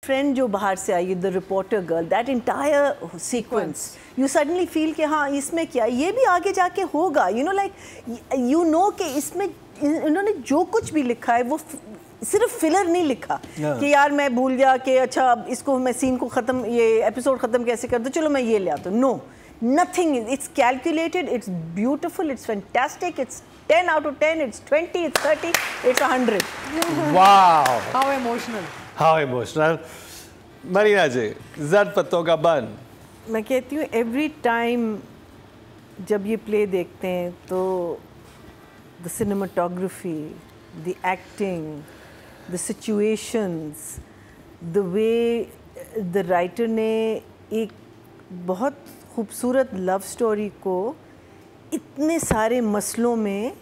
Friend जो बाहर से आई, the reporter girl, that entire sequence, you suddenly feel कि हाँ इसमें क्या, ये भी आगे जाके होगा, you know like you know कि इसमें इन्होंने जो कुछ भी लिखा है वो सिर्फ फिलर नहीं लिखा कि यार मैं भूल गया कि अच्छा अब इसको मैं सीन को ख़त्म, ये एपिसोड ख़त्म कैसे कर दूँ, चलो मैं ये ले आता हूँ. No, nothing, it's calculated, it's beautiful, it's fantastic, it's 10 out of 10, it's 20, it's 30, it's 100. Wow! How emotional. How emotional. Marina ji, ज़र्द पत्तों का बन. मैं कहती हूँ every time जब ये play देखते हैं तो the cinematography, the acting, the situations, the way the writer ने एक बहुत खूबसूरत लव स्टोरी को इतने सारे मसलों में,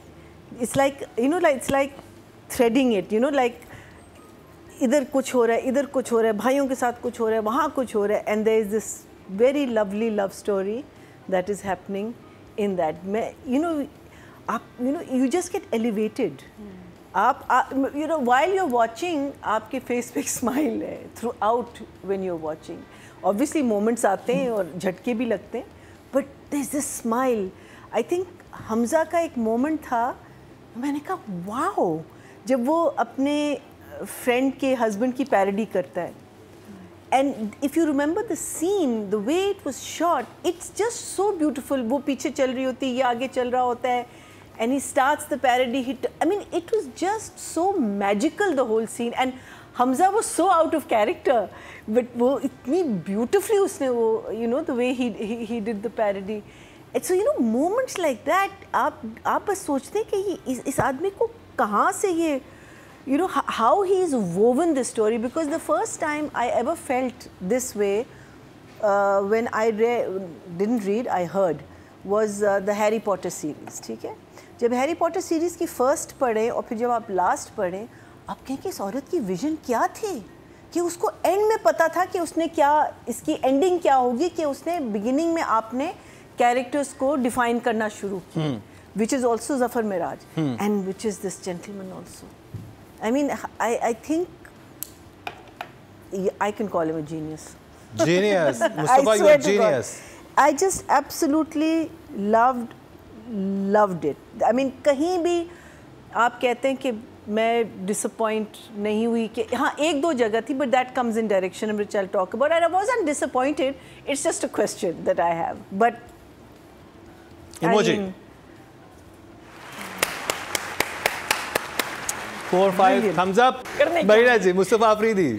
it's like you know like, it's like threading it, you know like इधर कुछ हो रहा है, इधर कुछ हो रहा है, भाइयों के साथ कुछ हो रहा है, वहाँ कुछ हो रहा है, and there is this very lovely love story that is happening in that. मैं यू नो आप you know you just get elevated. आप you know while you are watching आपके फेस पे एक स्माइल है throughout when you are watching. Obviously moments आते हैं और झटके भी लगते हैं, but there is this smile. I think Hamza का एक मोमेंट था, मैंने कहा वाओ, जब वो अपने फ्रेंड के हस्बैंड की पैरोडी करता है. And if you remember the scene, the way it was shot, it's just so beautiful. वो पीछे चल रही होती है, ये आगे चल रहा होता है, and he starts the parody. I mean, it was just so magical, the whole scene. And Hamza was so out of character, but वो इतनी beautifully उसने वो, you know, the way he did the parody. And so, you know, moments like that, आप बस सोचते हैं कि ये इस आदमी को कहाँ से ये, you know, how he is woven this story. Because the first time I ever felt this way, when I didn't read, I heard, was the Harry Potter series. ठीक है, जब हैरी पॉटर सीरीज़ की first पढ़ें और फिर जब आप last पढ़ें, आप कहें कि इस औरत की विज़न क्या थी, कि उसको एंड में पता था कि उसने क्या, इसकी एंडिंग क्या होगी, कि उसने बिगिनिंग में आपने कैरेक्टर्स को डिफ़ाइन करना शुरू किया, which is also Zafar Miraj, and which is this gentleman also. I mean I think I can call him a genius. Genius. Mustafa, you are genius. I just absolutely loved it. I mean, कहीं भी आप कहते हैं कि मैं disappoint नहीं हुई, कि हाँ एक दो जगह थी, but that comes in direction which I'll talk about. And I wasn't disappointed. It's just a question that I have. But Emoji. I mean, 4, 5 thumbs up. Marina जी, मुस्तफा अफरीदी.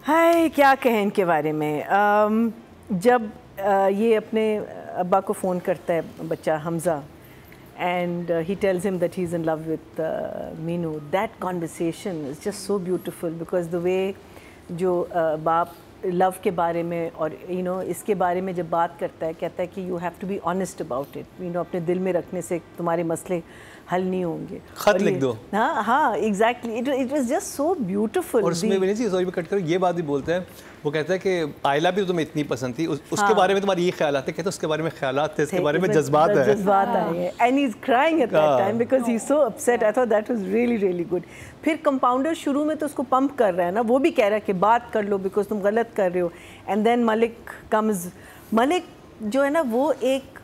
हाय, क्या कहें इनके बारे में. जब ये अपने अब्बा को फ़ोन करता है बच्चा Hamza, and he tells him that he's in love with Meenu. That conversation is just so beautiful because the way जो बाप लव के बारे में और you know इसके बारे में जब बात करता है, कहता है कि you have to be honest about it. You know, अपने दिल में रखने से तुम्हारे मसले हल नहीं होंगे. खत लिख दो. हाँ, exactly. It was just so beautiful. और उसमें विनय जी, सॉरी मैं कट करूँ, ये बात भी बोलते हैं, वो कहता है कि आयला भी तुम्हें इतनी पसंद थी, उसके बारे में तुम्हारी ये ख्यालात थे, कहते उसके बारे में ख्यालात थे, इसके बारे में जज्बात है. जज्बात आए हैं. And he's crying at that time because he's so upset. I thought that was really good. फिर कंपाउंडर शुरू में तो उसको पंप कर रहा है ना, वो भी कह रहा है कि बात कर लो बिकॉज तुम गलत कर रहे हो. And then Malik comes. Malik जो है ना वो एक,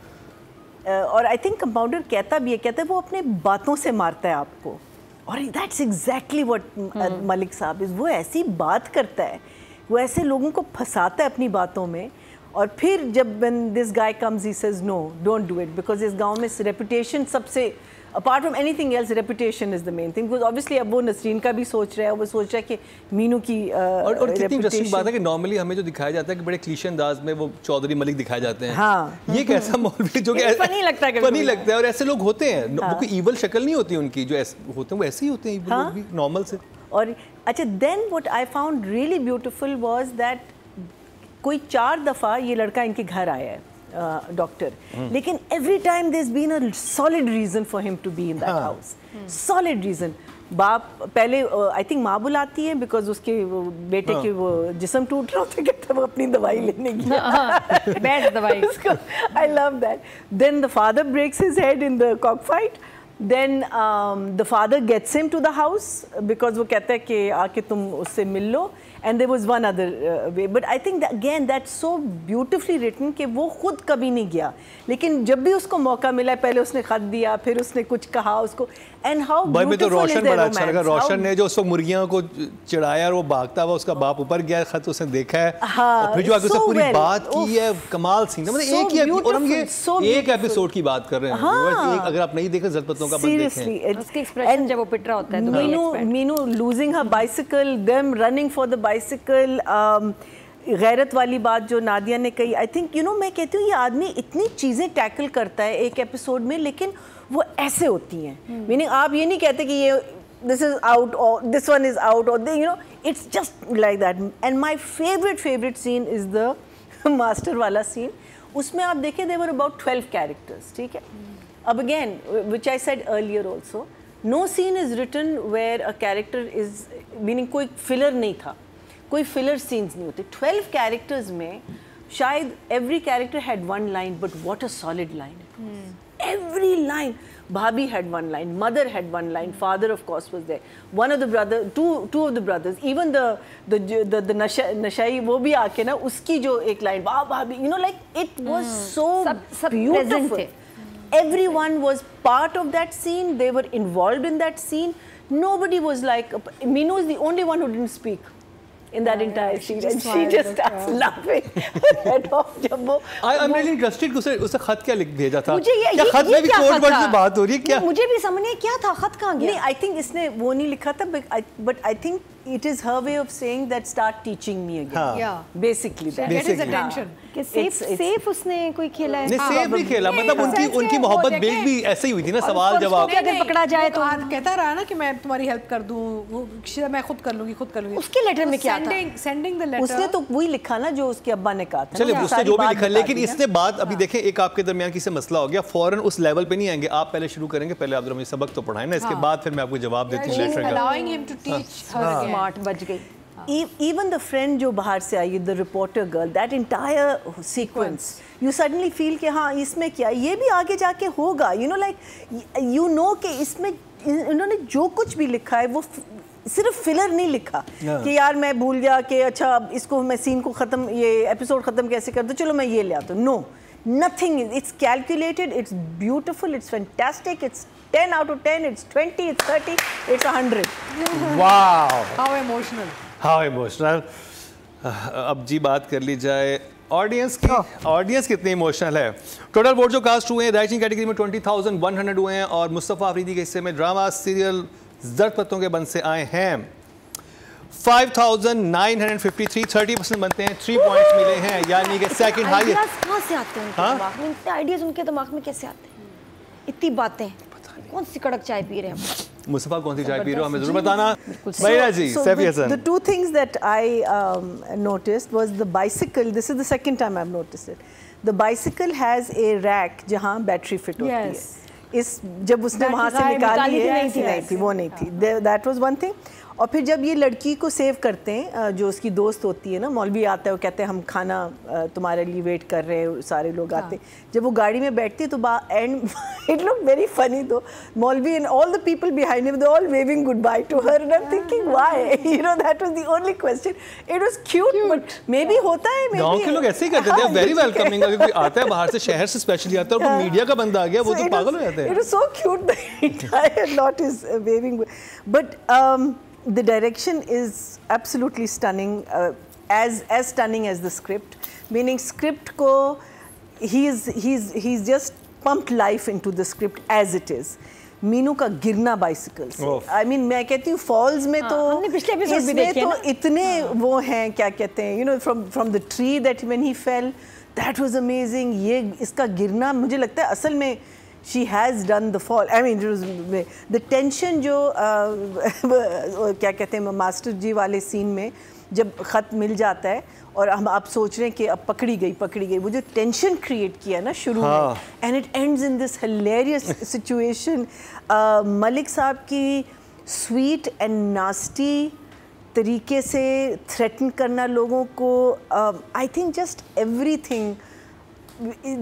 और आई थिंक कंपाउंडर कहता भी है, कहता है वो अपने बातों से मारता है आपको, और दैट्स एग्जैक्टली व्हाट मलिक साहब इज़. वो ऐसी बात करता है, वो ऐसे लोगों को फंसाता है अपनी बातों में, और फिर जब when this guy comes he says no, don't do it, because इस गांव में रेपुटेशन सबसे, apart from anything else, reputation is the main thing. Because obviously अब वो नसरीन का भी सोच रहा है, वो सोच रहा है कि मीनू की और कितनी इंटरेस्टिंग बात है कि नॉर्मली हमें जो दिखाया जाता है कि बड़े क्लीशे अंदाज में वो चौधरी मलिक दिखाए जाते हैं. हाँ. ये कैसा मौलवी जो कि फनी लगता है, फनी लगता है, और ऐसे लोग होते हैं. वो कोई ईवल शक्ल नहीं होती उनकी, जो होते हैं वो ऐसे ही होते हैं, ईवल लोग भी नॉर्मल से. और अच्छा, then what I found really beautiful was that कोई 4 दफ़ा ये लड़का इनके घर आया है, डॉक्टर, लेकिन every time there has been a solid reason for him to be in that house. Solid reason. बाप पहले आई थिंक माँ बुलाती है बिकॉज उसके वो बेटे के वो जिस्म टूट रहा होता है, कहता है वो अपनी दवाई लेने की, बैड दवाई. I love that. Then the father breaks his head in the cock fight. Then the father gets him to the house because वो कहता है कि आके तुम उससे मिल लो. and there was one other way, but I think that, again that's so beautifully written कि वो खुद कभी नहीं गया, लेकिन जब भी उसको मौका मिला पहले उसने खत दिया, फिर उसने कुछ कहा उसको, and how beautiful is their romance. अच्छा लगा रोशन ने जो उसको मुर्गियों को चिढ़ाया और वो भागता हुआ उसका बाप ऊपर गया, खत उसने देखा है, और फिर जो आगे उसने पूरी बात की है, कमाल सीन, मतलब एक ही, और हम ये एक एपिसोड की बात कर रहे हैं, अगर आप नहीं देखे ज़रपतों का बंद देखें, उसके एक्सप्रेशन जब वो पिट रहा होता है, Meenu losing her bicycle, them running for the bicycle, गैरत वाली बात जो नादिया ने कही, आई थिंक मैं कहती हूँ ये आदमी इतनी चीज़ें टैकल करता है एक एपिसोड में, लेकिन वो ऐसे होती हैं, मीनिंग आप ये नहीं कहते कि ये this is out or this one is out or it's just like that. And my favorite scene is the master वाला scene. उसमें आप देखें there were about 12 characters, ठीक है? अब again, which I said earlier also, no scene is written where a character is, meaning कोई filler नहीं था, कोई filler scenes नहीं होते. 12 characters में शायद every character had one line, but what a solid line it was. Every line. Bhabhi had one line, mother had one line, father of course was there. One of the brothers, two of the brothers, even the Nashai, वो भी आके ना उसकी जो एक line, वाह भाभी, like it was so beautiful. Everyone was part of that scene. They were involved in that scene. Nobody was like, Meenu is the only one who didn't speak in that entire scene, and she just starts laughing. Head off जब वो I'm really interested कि उसे खत क्या लिख भेजा था, क्या खत में भी कोड वर्ड से बात हो रही है क्या? मुझे भी समझ नहीं क्या था, खत कहाँ गया? नहीं, I think इसने वो नहीं लिखा था, but I think it is her way of saying that start teaching me again. Yeah. Basically that. Get his attention. कि सेफ उसने कोई खेला है? नहीं, सेफ नहीं खेला, मतलब उनकी मोहब्बत बिल्ड भी ऐसे ही हुई थी ना, सवाल जवाब। अगर पकड़ा जाए तो कहता रहा ना कि मैं तुम्हारी हेल्प कर दूं, वो मैं खुद कर लूंगी। उसके लेटर में क्या था? Sending the letter. उसने तो वही लिखा ना जो उसके अब्बा ने कहा था। चलिए उसने जो भी लिखा, लेकिन इसने बात अभी देखें, एक आपके दरमियान किसी मसला हो गया, फौरन उस लेवल पे नहीं आएंगे, आप पहले शुरू करेंगे, पहले आप मुझे सबक तो पढ़ाएं ना, इसके बाद फिर मैं आपको जवाब देती हूँ लेटर का। Allowing him to teach her smart बच गई। Even the friend जो बाहर से आई, the reporter girl, that entire sequence, you suddenly feel कि हाँ इसमें क्या, ये भी आगे जाके होगा, कि इसमें इन्होंने जो कुछ भी लिखा है वो सिर्फ फिलर नहीं लिखा कि यार मैं भूल गया कि अच्छा अब इसको मैं सीन को ख़त्म, ये एपिसोड ख़त्म कैसे कर दूँ, चलो मैं ये ले आता हूँ. No, nothing, it's calculated, it's beautiful, it's fantastic, it's 10 out of 10, it's 20, it's 30, it's 100. Wow! How emotional. How emotional. अब जी बात कर ली जाए ऑडियंस की. ऑडियंस कितनी इमोशनल है. टोटल वोट जो कास्ट हुए हैं राइटिंग कैटेगरी में 20,100 हुए हैं और मुस्तफ़ा अफरीदी के हिस्से में ड्रामा सीरियल ज़र्द पत्तों के बंद से आए हैं 5,953, 30% बनते हैं. 3 पॉइंट्स मिले हैं, यानी कि सेकंड हाईएस्ट. कहाँ से आते हैं उनके दिमाग में, इतने आइडियाज उनके दिमाग में कैसे आते हैं, इतनी बातें, कौन सी कड़क चाय पी रहे हैं मुस्तफ़ा, कौन सी चाय पी रहे हो हमें जरूर बताना. भैया जी, Saifi Hasan. The two things that I noticed was the bicycle. This is the second time I've noticed it. The bicycle has a rack जहाँ बैटरी फिट होती है. इस जब उसने वहाँ से निकाली है, नहीं थी, वो नहीं थी. That was one thing. और फिर जब ये लड़की को सेव करते हैं, जो उसकी दोस्त होती है ना, मौलवी आता है, वो कहते हैं हम खाना तुम्हारे लिए वेट कर रहे हैं, सारे लोग आते हैं. जब वो गाड़ी में बैठती है तो and it look very funny though, मौलवी and all the people behind him they all waving good bye to her and I am thinking why, that was the only question. It was cute, but may be होता है, मे गांव के लोग ऐसे ही करते हैं. Very welcoming. अगर कोई आता है बाहर से, शहर से स्पेशली आता है और कोई मीडिया का बंदा आ गया, वो तो पागल हो जाते हैं. It was so cute, the entire lot is waving. But the direction is absolutely stunning, as stunning as the script. Meaning script ko he's just pumped life into the script as it is. Meenu का गिरना bicycle से, I mean मैं कहती हूँ false में तो इसमें तो इतने वो हैं, क्या कहते हैं, you know, from the tree that when he fell, that was amazing. ये इसका गिरना, मुझे लगता है असल में she has done the fall. I mean, the tension जो क्या कहते हैं मास्टर जी वाले सीन में जब ख़त मिल जाता है और हम आप सोच रहे हैं कि अब पकड़ी गई, वो जो टेंशन क्रिएट किया ना शुरू में, and it ends in this hilarious situation. Malik साहब की स्वीट एंड नास्टी तरीके से थ्रेटन करना लोगों को, I think just everything.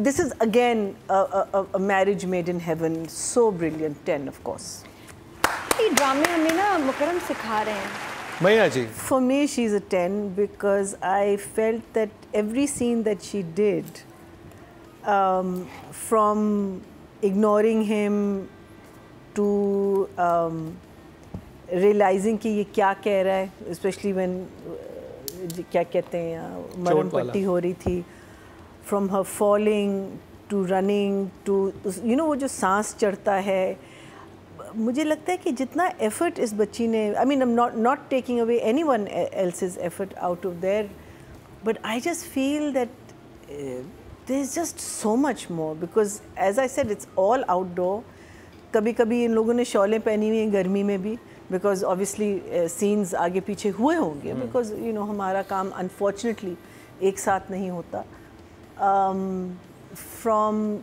This is again a marriage made in heaven. So brilliant. 10 of course. ये ड्रामे हमें ना मुकरम सिखा रहे हैं मैया जी For me, she's a 10 because I felt that every scene that she did, from ignoring him to realizing कि ये क्या कह रहा है, especially when क्या कहते हैं मरहम पट्टी हो रही थी, from her falling to running to वो जो सांस चढ़ता है, मुझे लगता है कि जितना एफर्ट इस बच्ची ने, I mean I am not taking away anyone else's effort out of there, but I just feel that there is just so much more because as I said it's all outdoor. कभी कभी इन लोगों ने शॉलें पहनी हुई हैं गर्मी में भी, बिकॉज ऑब्वियसली सीन्स आगे पीछे हुए होंगे, बिकॉज हमारा काम अनफॉर्चुनेटली एक साथ नहीं होता.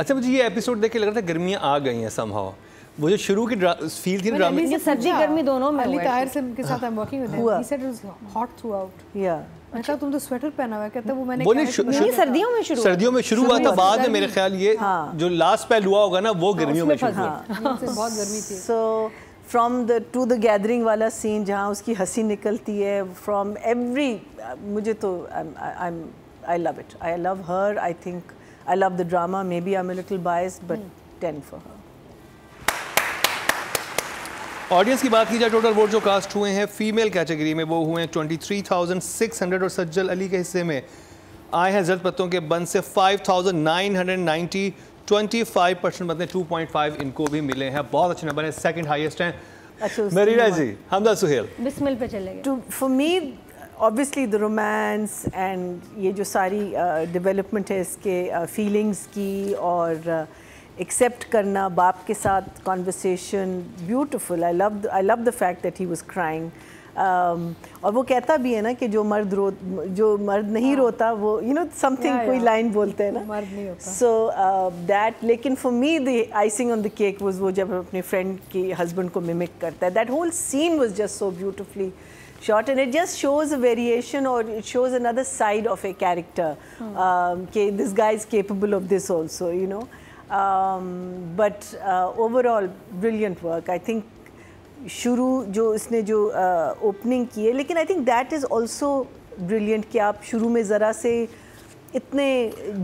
अच्छा, मुझे ये एपिसोड देख के लग रहा था गर्मियाँ आ गई हैं समहाउ. वो जो शुरू की फील थी ड्रामे ये सर्दी गर्मी दोनों में अली हुआ ताहिर से के साथ I am working with him, he said it was hot through out. या मैंने कहा तुम तो स्वेटर पहना हुआ है, कहता वो मैंने ये सर्दियों में शुरू हुआ था. बाद में मेरे ख्याल ये जो लास्ट पहलू हुआ होगा ना वो गर्मियों में शुरू हुआ. बहुत गर्मी थी. So from the to the gathering वाला सीन जहाँ उसकी हंसी निकलती है, फ्रॉम एवरी, मुझे तो I love it. I love her. I think I love the drama. May be I am a little biased but 10 for her. Audience की बात की जाए, टोटल वोट जो कास्ट हुए हैं फीमेल कैटेगरी में वो हुए हैं 23,600 और सज्जल अली के हिस्से में आए हैं जर्द पत्तों के बंद से 5,990. 25% मतलब 2.5 इनको भी मिले हैं. बहुत अच्छे नंबर है, सेकंड हाईएस्ट हैं. अच्छा, मरीना जी, हमदा सुहेल. बिस्मिल पे चले गए. For me obviously the romance and ये जो सारी डेवलपमेंट है इसके फीलिंग्स की और एक्सेप्ट करना बाप के साथ conversation, beautiful. I love the fact that he was crying. और वो कहता भी है ना कि जो मर्द नहीं रोता वो समथिंग कोई लाइन बोलते हैं ना, मर्द नहीं होता. सो दैट, लेकिन for me the icing on the cake was वो जब अपने फ्रेंड के हस्बैंड को मिमिक करता है. That whole scene was just so beautifully shot and it just shows a variation or it shows another side of a character. Okay, this guy is capable of this also, but overall brilliant work. I think शुरू जो इसने जो opening की है, लेकिन I think that is also brilliant कि आप शुरू में ज़रा से इतने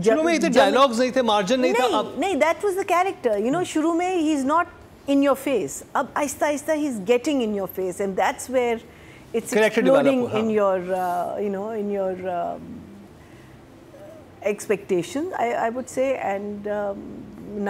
शुरू में इतने डायलॉग्स नहीं थे, मार्जिन नहीं था. नहीं, that was the character. शुरू में he is not in your face. अब Aahista Aahista he is getting in your face and that's where it's exploding in your in your expectation, I would say, and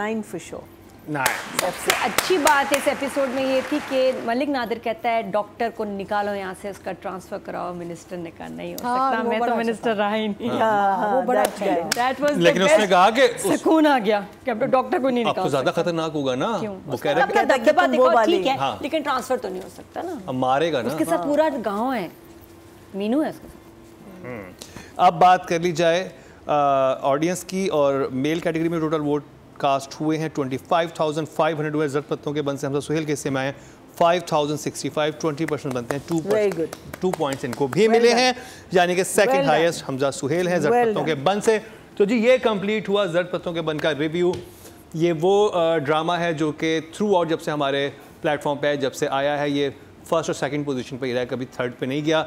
9 for sure. सबसे अच्छी बात इस episode में ये थी कि मलिक नादिर कहता है डॉक्टर को निकालो यहाँ से, उसका ट्रांसफर कराओ. मिनिस्टर ने कहा नहीं हो सकता, मैं तो मिनिस्टर रहा ही नहीं. वो बड़ा दैट वाज, लेकिन उसने कहा कि सुकून आ गया कि अब डॉक्टर को नहीं निकाल. आपको ज्यादा खतरनाक होगा ना. वो कह रहा है दबदबा देखो ठीक है, लेकिन ट्रांसफर तो नहीं हो सकता ना. अब मारेगा ना. उसके साथ पूरा गाँव है, मीनू है उसके साथ. अब बात कर ली जाए ऑडियंस की, और मेल कैटेगरी में टोटल वोट कास्ट हुए हैं 25,500 हुए. जर्द पत्तों के बंद से हमजा सुहेल के हिस्से में आए 5,065. 20% बनते हैं. 2 पॉइंट्स इनको भी मिले हैं, यानी कि सेकंड हाईएस्ट हमजा सुहेल है जर्द पत्तों के बंद से. तो जी ये कंप्लीट हुआ जर्द पत्तों के बंद का रिव्यू. ये वो ड्रामा है जो कि थ्रू आउट जब से हमारे प्लेटफॉर्म पे जब से आया है ये फर्स्ट और सेकंड पोजीशन पे ही रहा है, कभी थर्ड पे नहीं गया.